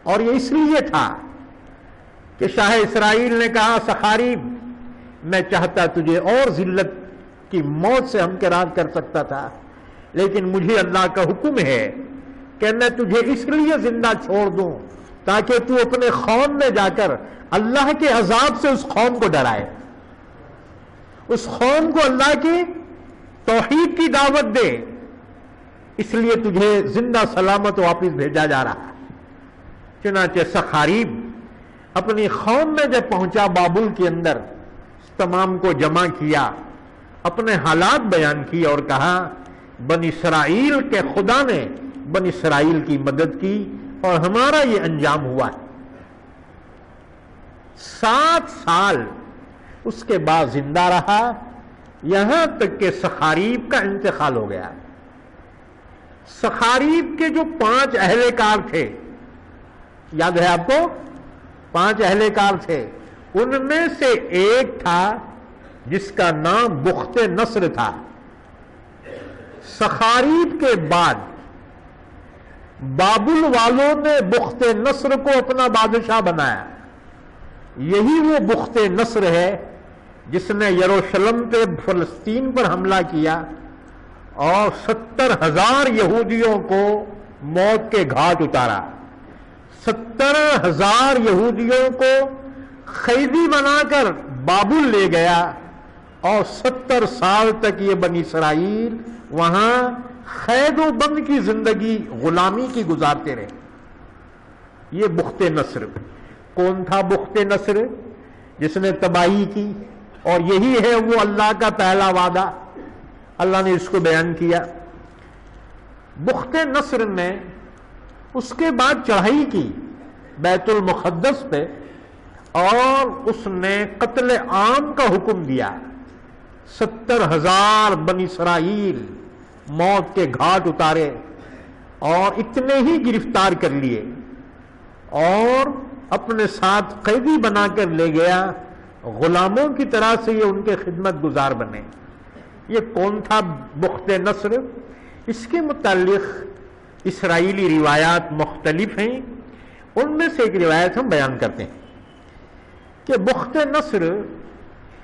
اور یہ اس لیے تھا کہ شاہ اسرائیل نے کہا سخاریب میں چاہتا تجھے اور ذلت کی موت سے ہمکنار کر سکتا تھا، لیکن مجھے اللہ کا حکم ہے کہ میں تجھے اس لیے زندہ چھوڑ دوں تاکہ تو اپنے قوم میں جا کر اللہ کے عذاب سے اس قوم کو ڈرائے، اس قوم کو اللہ کی توحید کی دعوت دے، اس لیے تجھے زندہ سلامت واپس بھیجا جا رہا ہے۔ چنانچہ سخاریب اپنی قوم میں جب پہنچا بابل کے اندر، تمام کو جمع کیا، اپنے حالات بیان کی اور کہا بنی اسرائیل کے خدا نے بنی اسرائیل کی مدد کی اور ہمارا یہ انجام ہوا ہے۔ 7 سال اس کے بعد زندہ رہا، یہاں تک کہ سخاریب کا انتقال ہو گیا۔ سخاریب کے جو 5 اہلکار تھے، یاد ہے آپ کو 5 اہلکار تھے، ان میں سے ایک تھا جس کا نام بخت نصر تھا۔ سخاریب کے بعد بابل والوں نے بخت نصر کو اپنا بادشاہ بنایا۔ یہی وہ بخت نصر ہے جس نے یروشلم پہ فلسطین پر حملہ کیا اور 70,000 یہودیوں کو موت کے گھاٹ اتارا، 70,000 یہودیوں کو قیدی بنا کر بابل لے گیا اور 70 سال تک یہ بنی اسرائیل وہاں قید و بند کی زندگی غلامی کی گزارتے رہے۔ یہ بخت نصر کون تھا؟ بخت نصر جس نے تباہی کی، اور یہی ہے وہ اللہ کا پہلا وعدہ، اللہ نے اس کو بیان کیا۔ بخت نصر نے اس کے بعد چڑھائی کی بیت المقدس پہ اور اس نے قتل عام کا حکم دیا، 70,000 بنی اسرائیل موت کے گھاٹ اتارے اور اتنے ہی گرفتار کر لیے اور اپنے ساتھ قیدی بنا کر لے گیا، غلاموں کی طرح سے یہ ان کے خدمت گزار بنے۔ یہ کون تھا بخت نصر؟ اس کے متعلق اسرائیلی روایات مختلف ہیں، ان میں سے ایک روایت ہم بیان کرتے ہیں کہ بخت نصر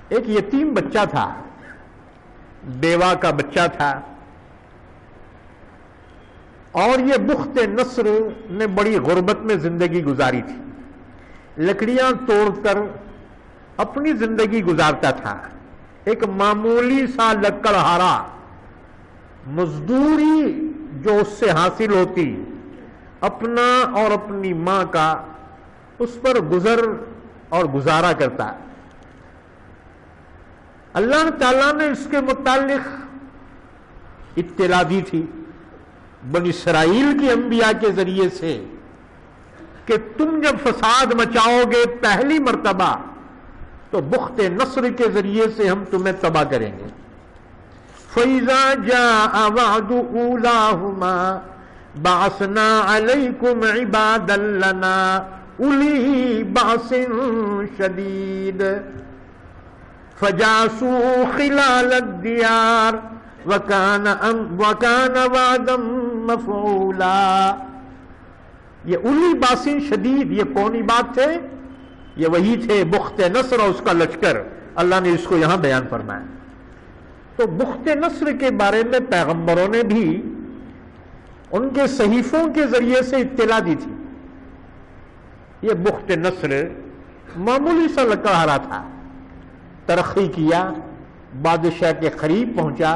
ایک یتیم بچہ تھا، بیوہ کا بچہ تھا، اور یہ بخت نصر نے بڑی غربت میں زندگی گزاری تھی، لکڑیاں توڑ کر اپنی زندگی گزارتا تھا، ایک معمولی سا لکڑہارا مزدوری جو اس سے حاصل ہوتی اپنا اور اپنی ماں کا اس پر گزر اور گزارا کرتا۔ اللہ تعالیٰ نے اس کے متعلق اطلاع دی تھی بنی اسرائیل کے انبیاء کے ذریعے سے کہ تم جب فساد مچاؤ گے پہلی مرتبہ تو بخت نصر کے ذریعے سے ہم تمہیں تباہ کریں گے۔ فَإِذَا جَاءَ وَعْدُ أُولَاهُمَا بَعَثْنَا عَلَيْكُمْ عِبَادًا لَنَا أُولِي بَأْسٍ شَدِيدٍ فَجَاسُوا خِلَالَ الدِّيَارِ وَكَانَ وَعْدًا مَفْعُولًا۔ یہ اولی باسن شدید، یہ کونی بات تھے؟ یہ وہی تھے بخت نصر اور اس کا لشکر، اللہ نے اس کو یہاں بیان فرمایا۔ تو بخت نصر کے بارے میں پیغمبروں نے بھی ان کے صحیفوں کے ذریعے سے اطلاع دی تھی۔ یہ بخت نصر معمولی سا لکڑہارا تھا، ترقی کیا، بادشاہ کے قریب پہنچا،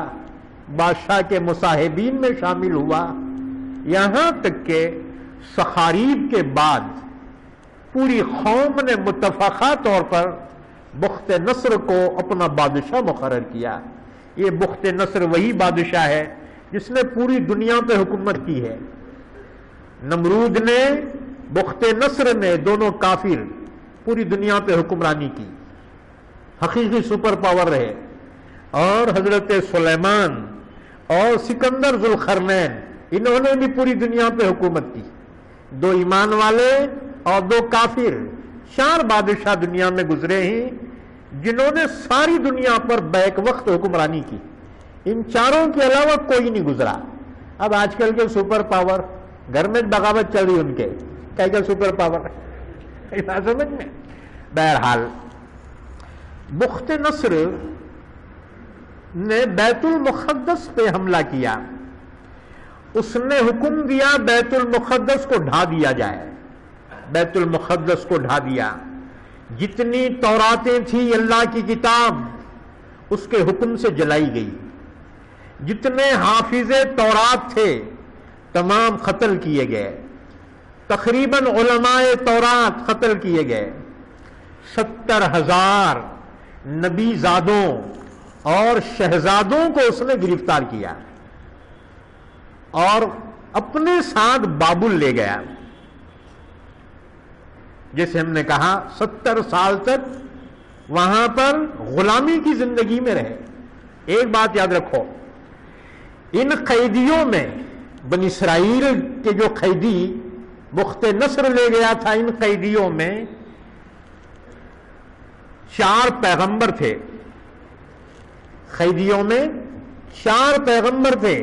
بادشاہ کے مصاحبین میں شامل ہوا، یہاں تک کہ سخاریب کے بعد پوری قوم نے متفقہ طور پر بخت نصر کو اپنا بادشاہ مقرر کیا۔ یہ بخت نصر وہی بادشاہ ہے جس نے پوری دنیا پہ حکومت کی ہے۔ نمرود نے، بخت نصر نے، دونوں کافر پوری دنیا پہ حکمرانی کی، حقیقی سپر پاور رہے۔ اور حضرت سلیمان اور سکندر ذوالقرنین، انہوں نے بھی پوری دنیا پہ حکومت کی۔ 2 ایمان والے اور 2 کافر، 4 بادشاہ دنیا میں گزرے ہیں جنہوں نے ساری دنیا پر بیک وقت حکمرانی کی۔ ان 4 کے علاوہ کوئی نہیں گزرا۔ اب آج کل کے سپر پاور گھر میں بغاوت چل رہی ان کے، کیا سپر پاور ہے، سمجھ میں؟ بہرحال بخت نصر نے بیت المقدس پہ حملہ کیا، اس نے حکم دیا بیت المقدس کو ڈھا دیا جائے، بیت المقدس کو ڈھا دیا، جتنی توراتیں تھی اللہ کی کتاب اس کے حکم سے جلائی گئی، جتنے حافظ تورات تھے تمام قتل کیے گئے، تقریباً علماء تورات قتل کیے گئے، 70,000 نبی زادوں اور شہزادوں کو اس نے گرفتار کیا اور اپنے ساتھ بابل لے گیا۔ جیسے ہم نے کہا 70 سال تک وہاں پر غلامی کی زندگی میں رہے۔ ایک بات یاد رکھو، ان قیدیوں میں بنی اسرائیل کے جو قیدی بخت نصر لے گیا تھا، ان قیدیوں میں 4 پیغمبر تھے، قیدیوں میں 4 پیغمبر تھے۔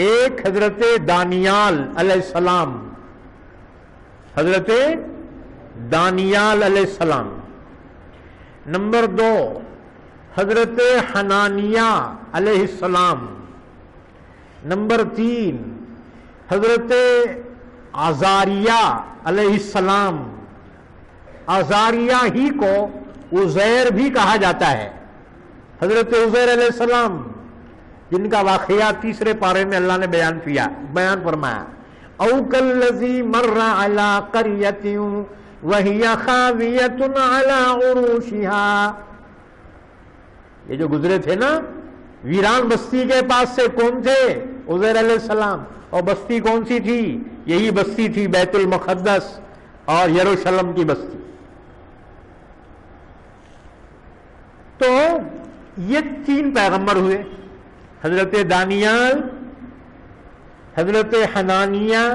ایک حضرت دانیال علیہ السلام، حضرت دانیال علیہ السلام۔ نمبر 2 حضرت حنانیہ علیہ السلام۔ نمبر 3 حضرت عزاریہ علیہ السلام۔ عزاریہ ہی کو عزیر بھی کہا جاتا ہے، حضرت عزیر علیہ السلام، جن کا واقعہ 3 پارے میں اللہ نے بیان فرمایا، او کالذی مر علی قریۃ وہی خاویۃ علی عروشہا، یہ جو گزرے تھے نا ویران بستی کے پاس سے، کون تھے؟ عزیر علیہ السلام۔ اور بستی کون سی تھی؟ یہی بستی تھی بیت المقدس اور یروشلم کی بستی۔ تو یہ 3 پیغمبر ہوئے، حضرت دانیال، حضرت حنانیہ،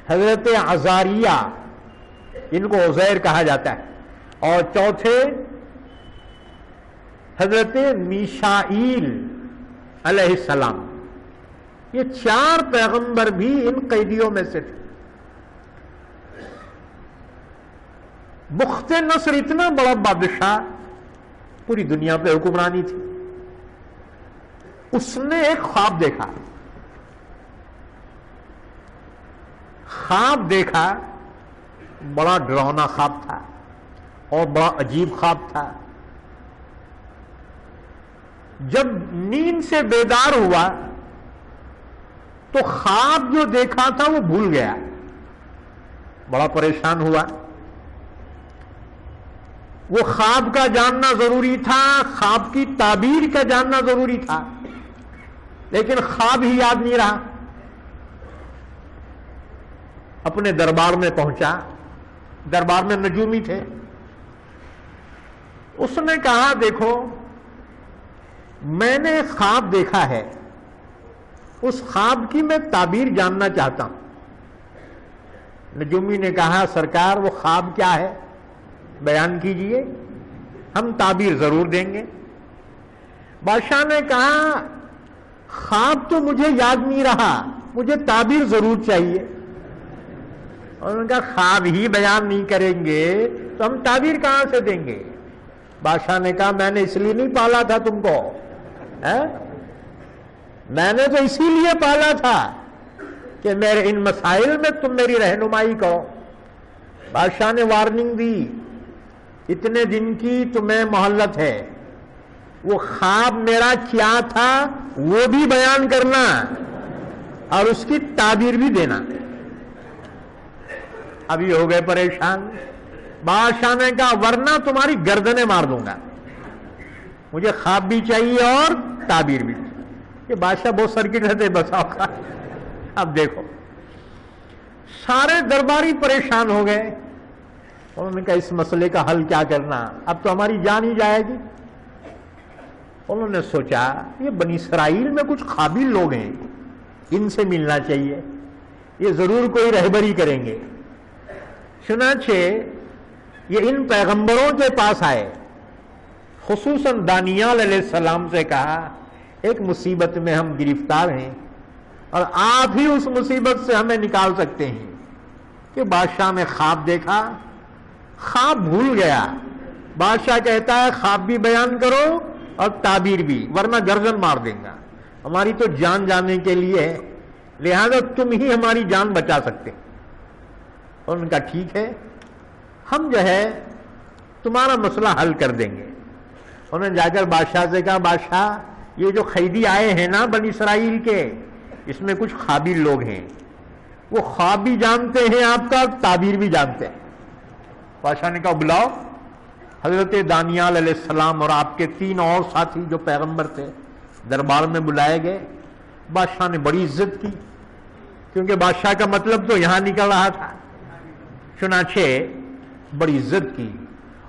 حضرت عزاریہ، ان کو عزیر کہا جاتا ہے، اور چوتھے حضرت میشائیل علیہ السلام۔ یہ 4 پیغمبر بھی ان قیدیوں میں سے تھے۔ بخت نصر اتنا بڑا بادشاہ، پوری دنیا پہ حکمرانی تھی، اس نے ایک خواب دیکھا، بڑا ڈراؤنا خواب تھا اور بڑا عجیب خواب تھا۔ جب نیند سے بیدار ہوا تو خواب جو دیکھا تھا وہ بھول گیا، بڑا پریشان ہوا۔ وہ خواب کا جاننا ضروری تھا، خواب کی تعبیر کا جاننا ضروری تھا، لیکن خواب ہی یاد نہیں رہا۔ اپنے دربار میں پہنچا، دربار میں نجومی تھے، اس نے کہا دیکھو میں نے خواب دیکھا ہے، اس خواب کی میں تعبیر جاننا چاہتا ہوں۔ نجومی نے کہا سرکار وہ خواب کیا ہے بیان کیجئے، ہم تعبیر ضرور دیں گے۔ بادشاہ نے کہا خواب تو مجھے یاد نہیں رہا، مجھے تعبیر ضرور چاہیے۔ اور انہوں نے کہا خواب ہی بیان نہیں کریں گے تو ہم تعبیر کہاں سے دیں گے؟ بادشاہ نے کہا میں نے اس لیے نہیں پالا تھا تم کو، میں نے تو اسی لیے پالا تھا کہ میرے ان مسائل میں تم میری رہنمائی کرو۔ بادشاہ نے وارننگ دی، اتنے دن کی تمہیں مہلت ہے، وہ خواب میرا کیا تھا وہ بھی بیان کرنا اور اس کی تعبیر بھی دینا۔ ابھی ہو گئے پریشان۔ بادشاہ نے کہا ورنہ تمہاری گردنیں مار دوں گا، مجھے خواب بھی چاہیے اور تعبیر بھی۔ یہ بادشاہ بہت سرکٹ رہتے بسا ہوگا۔ اب دیکھو سارے درباری پریشان ہو گئے، انہوں نے کہا اس مسئلے کا حل کیا کرنا، اب تو ہماری جان ہی جائے گی۔ انہوں نے سوچا یہ بنی اسرائیل میں کچھ قابل لوگ ہیں، ان سے ملنا چاہیے، یہ ضرور کوئی رہبری کریں گے۔ چنانچہ یہ ان پیغمبروں کے پاس آئے، خصوصاً دانیال علیہ السلام سے کہا ایک مصیبت میں ہم گرفتار ہیں اور آپ ہی اس مصیبت سے ہمیں نکال سکتے ہیں۔ کہ بادشاہ نے خواب دیکھا، خواب بھول گیا. بادشاہ کہتا ہے خواب بھی بیان کرو اور تعبیر بھی، ورنہ گردن مار دیں گا. ہماری تو جان جانے کے لیے ہے، لہذا تم ہی ہماری جان بچا سکتے. اور ان کا ٹھیک ہے، ہم جو ہے تمہارا مسئلہ حل کر دیں گے. انہوں نے جا کر بادشاہ سے کہا بادشاہ یہ جو قیدی آئے ہیں نا بنی اسرائیل کے، اس میں کچھ قابل لوگ ہیں، وہ خواب بھی جانتے ہیں آپ کا، تعبیر بھی جانتے ہیں. بادشاہ نے کہا بلاؤ. حضرت دانیال علیہ السلام اور آپ کے 3 اور ساتھی جو پیغمبر تھے دربار میں بلائے گئے. بادشاہ نے بڑی عزت کی، کیونکہ بادشاہ کا مطلب تو یہاں نکل رہا تھا. چنانچہ بڑی عزت کی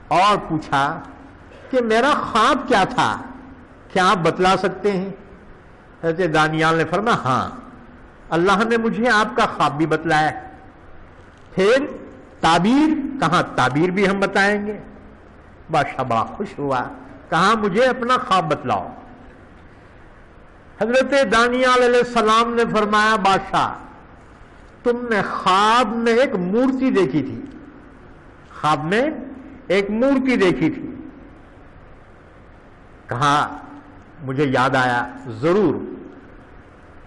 اور پوچھا کہ میرا خواب کیا تھا، کیا آپ بتلا سکتے ہیں؟ حضرت دانیال نے فرمایا ہاں، اللہ نے مجھے آپ کا خواب بھی بتلایا ہے. پھر تعبیر؟ کہاں تعبیر بھی ہم بتائیں گے. بادشاہ بڑا خوش ہوا، کہا مجھے اپنا خواب بتلاؤ. حضرت دانیال علیہ السلام نے فرمایا بادشاہ تم نے خواب میں ایک مورتی دیکھی تھی، خواب میں ایک مورتی دیکھی تھی. کہا مجھے یاد آیا، ضرور.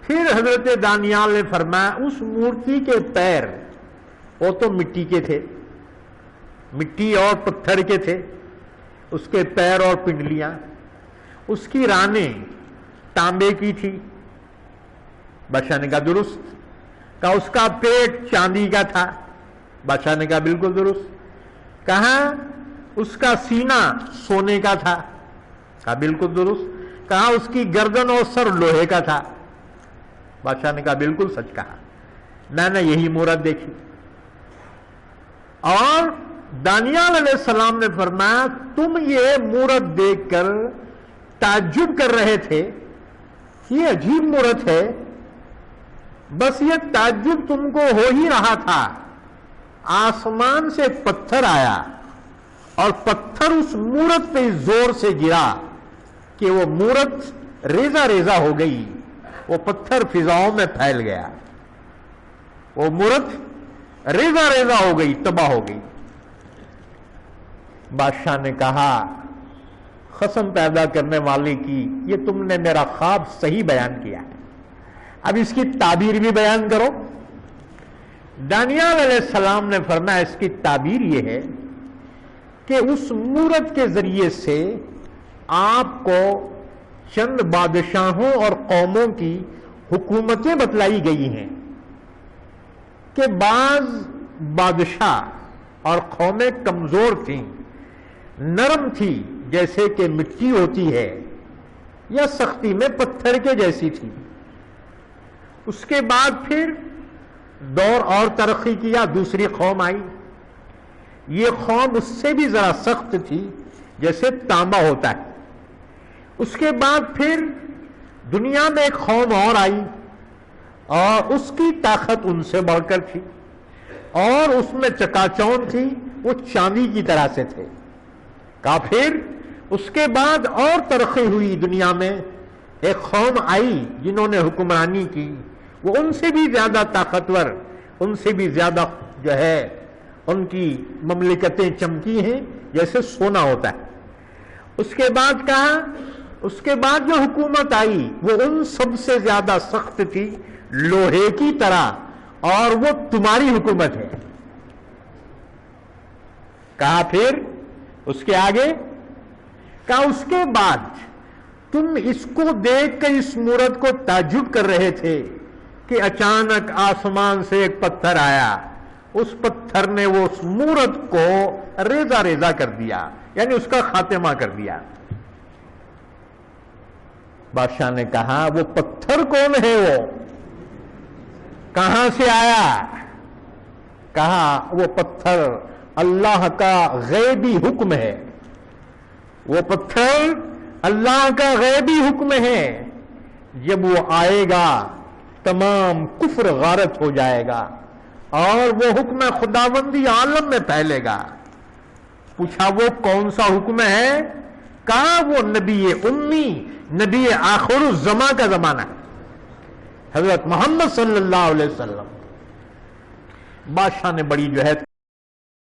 پھر حضرت دانیال نے فرمایا اس مورتی کے پیر وہ تو مٹی کے تھے، مٹی اور پتھر کے تھے، اس کے پیر اور پنڈلیاں. اس کی رانیں تانبے کی تھی. بادشاہ نے کہا درست. کہا اس کا پیٹ چاندی کا تھا. بادشاہ نے کہا بالکل درست. کہا اس کا سینہ سونے کا تھا. کہا بالکل درست. کہا اس کی گردن اور سر لوہے کا تھا. بادشاہ نے کہا بالکل سچ کہا، میں نے یہی مورت دیکھی. اور دانیال علیہ السلام نے فرمایا تم یہ مورت دیکھ کر تعجب کر رہے تھے، یہ عجیب مورت ہے. بس یہ تعجب تم کو ہو ہی رہا تھا، آسمان سے پتھر آیا اور پتھر اس مورت پہ زور سے گرا کہ وہ مورت ریزہ ریزہ ہو گئی. وہ پتھر فضاؤں میں پھیل گیا، وہ مورت ریزہ ریزہ ہو گئی، تباہ ہو گئی. بادشاہ نے کہا قسم پیدا کرنے والے کی یہ تم نے میرا خواب صحیح بیان کیا ہے، اب اس کی تعبیر بھی بیان کرو. دانیال علیہ السلام نے فرمایا اس کی تعبیر یہ ہے کہ اس مورت کے ذریعے سے آپ کو چند بادشاہوں اور قوموں کی حکومتیں بتلائی گئی ہیں کہ بعض بادشاہ اور قومیں کمزور تھیں، نرم تھی جیسے کہ مٹی ہوتی ہے، یا سختی میں پتھر کے جیسی تھی. اس کے بعد پھر دور اور ترقی کیا، دوسری قوم آئی. یہ قوم اس سے بھی ذرا سخت تھی جیسے تانبا ہوتا ہے. اس کے بعد پھر دنیا میں ایک قوم اور آئی اور اس کی طاقت ان سے بڑھ کر تھی اور اس میں چکا چوند تھی، وہ چاندی کی طرح سے تھے. کہا پھر اس کے بعد اور ترقی ہوئی، دنیا میں ایک قوم آئی جنہوں نے حکمرانی کی، وہ ان سے بھی زیادہ طاقتور، ان سے بھی زیادہ جو ہے ان کی مملکتیں چمکی ہیں جیسے سونا ہوتا ہے. اس کے بعد کہا اس کے بعد جو حکومت آئی وہ ان سب سے زیادہ سخت تھی، لوہے کی طرح، اور وہ تمہاری حکومت ہے. کہا پھر اس کے آگے، کہا اس کے بعد تم اس کو دیکھ کر اس مورت کو تعجب کر رہے تھے کہ اچانک آسمان سے ایک پتھر آیا، اس پتھر نے وہ اس مورت کو ریزہ ریزہ کر دیا، یعنی اس کا خاتمہ کر دیا. بادشاہ نے کہا وہ پتھر کون ہے، وہ کہاں سے آیا؟ کہا وہ پتھر اللہ کا غیبی حکم ہے، وہ پتھر اللہ کا غیبی حکم ہے. جب وہ آئے گا تمام کفر غارت ہو جائے گا اور وہ حکم خداوندی عالم میں پھیلے گا. پوچھا وہ کون سا حکم ہے؟ کہا وہ نبی امی، نبی آخر الزمان کا زمانہ ہے، حضرت محمد صلی اللہ علیہ وسلم. بادشاہ نے بڑی جہد